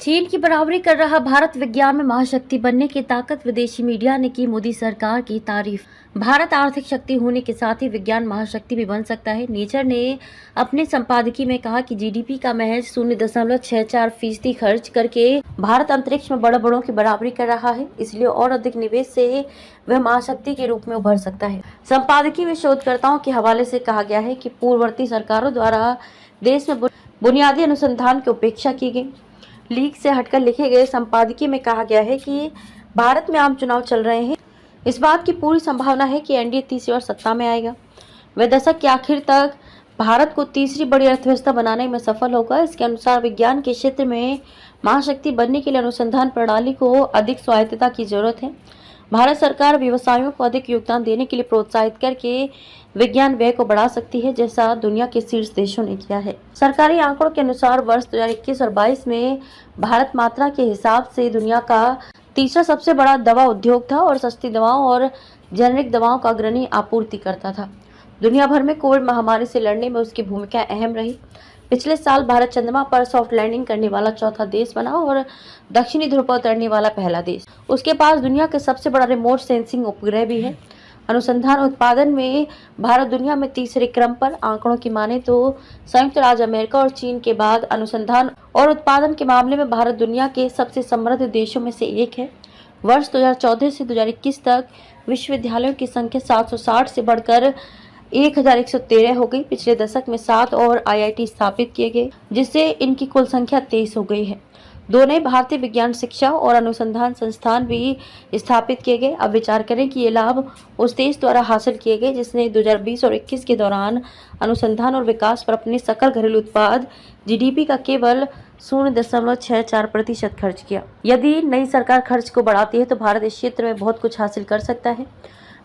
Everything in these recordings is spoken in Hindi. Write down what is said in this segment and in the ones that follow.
चीन की बराबरी कर रहा भारत विज्ञान में महाशक्ति बनने की ताकत। विदेशी मीडिया ने की मोदी सरकार की तारीफ। भारत आर्थिक शक्ति होने के साथ ही विज्ञान महाशक्ति भी बन सकता है। नेचर ने अपने संपादकीय में कहा कि जीडीपी का महज 0.64% खर्च करके भारत अंतरिक्ष में बड़ों की बराबरी कर रहा है, इसलिए और अधिक निवेश से वह महाशक्ति के रूप में उभर सकता है। संपादकीय में शोधकर्ताओं के हवाले से कहा गया है कि पूर्ववर्ती सरकारों द्वारा देश में बुनियादी अनुसंधान की उपेक्षा की गई। लीक से हटकर लिखे गए संपादकीय में कहा गया है कि भारत में आम चुनाव चल रहे हैं। इस बात की पूरी संभावना है कि एनडीए तीसरी बार सत्ता में आएगा। वह दशक के आखिर तक भारत को तीसरी बड़ी अर्थव्यवस्था बनाने में सफल होगा। इसके अनुसार विज्ञान के क्षेत्र में महाशक्ति बनने के लिए अनुसंधान प्रणाली को अधिक स्वायत्तता की जरूरत है। भारत सरकार व्यवसायों को अधिक योगदान देने के लिए प्रोत्साहित करके विज्ञान व्यय को बढ़ा सकती है, जैसा दुनिया के शीर्ष देशों ने किया है। सरकारी आंकड़ों के अनुसार वर्ष 2021 और 22 में भारत मात्रा के हिसाब से दुनिया का तीसरा सबसे बड़ा दवा उद्योग था और सस्ती दवाओं और जेनेरिक दवाओं का अग्रणी आपूर्तिकर्ता था। दुनिया भर में कोविड महामारी से लड़ने में उसकी भूमिका अहम रही। पिछले साल भारत चंद्रमा पर सॉफ्ट लैंडिंग करने वाला चौथा देश बना और दक्षिणी ध्रुव पर उतरने वाला पहला देश। उसके पास दुनिया के सबसे बड़ा रिमोट सेंसिंग उपग्रह भी है। अनुसंधान उत्पादन में भारत दुनिया में तीसरे क्रम पर। आंकड़ों की माने तो संयुक्त राज्य अमेरिका और चीन के बाद अनुसंधान और उत्पादन के मामले में भारत दुनिया के सबसे समृद्ध देशों में से एक है। वर्ष 2014 से 2021 तक विश्वविद्यालयों की संख्या 760 से बढ़कर 1113 हो गई। पिछले दशक में 7 और आईआईटी स्थापित किए गए, जिससे इनकी कुल संख्या 23 हो गई है। 2 नए भारतीय विज्ञान शिक्षा और अनुसंधान संस्थान भी स्थापित किए गए। अब विचार करें कि ये लाभ उस देश द्वारा हासिल किए गए जिसने 2020 और 21 के दौरान अनुसंधान और विकास पर अपने सकल घरेलू उत्पाद जीडीपी का केवल 0.64% खर्च किया। यदि नई सरकार खर्च को बढ़ाती है तो भारत इस क्षेत्र में बहुत कुछ हासिल कर सकता है।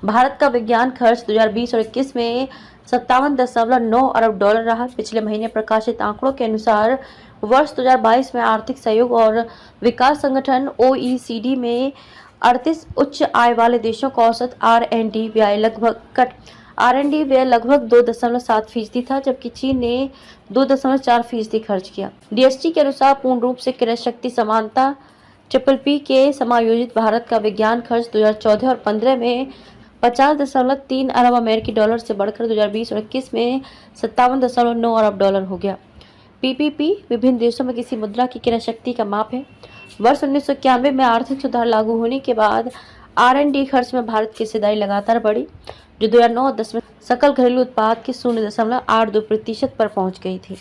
भारत का विज्ञान खर्च 2020 और 21 में 57.9 अरब डॉलर रहा। पिछले महीने प्रकाशित आंकड़ों के अनुसार वर्ष 2022 में आर्थिक सहयोग और विकास संगठन OECD में 38 उच्च आय वाले देशों का औसत R&D व्यय लगभग 2.7% था, जबकि चीन ने 2.4% खर्च किया। DST के अनुसार पूर्ण रूप से क्रय शक्ति समानता PPP के समायोजित भारत का विज्ञान खर्च 2014 और 15 में 50.3 अरब अमेरिकी डॉलर से बढ़कर 2020 और 21 में 57.9 अरब डॉलर हो गया। PPP विभिन्न देशों में किसी मुद्रा की क्रय शक्ति का माप है। वर्ष 1991 में आर्थिक सुधार लागू होने के बाद R&D खर्च में भारत की हिस्सेदारी लगातार बढ़ी, जो 2009-10 में सकल घरेलू उत्पाद के 0.82% पर पहुंच गई थी।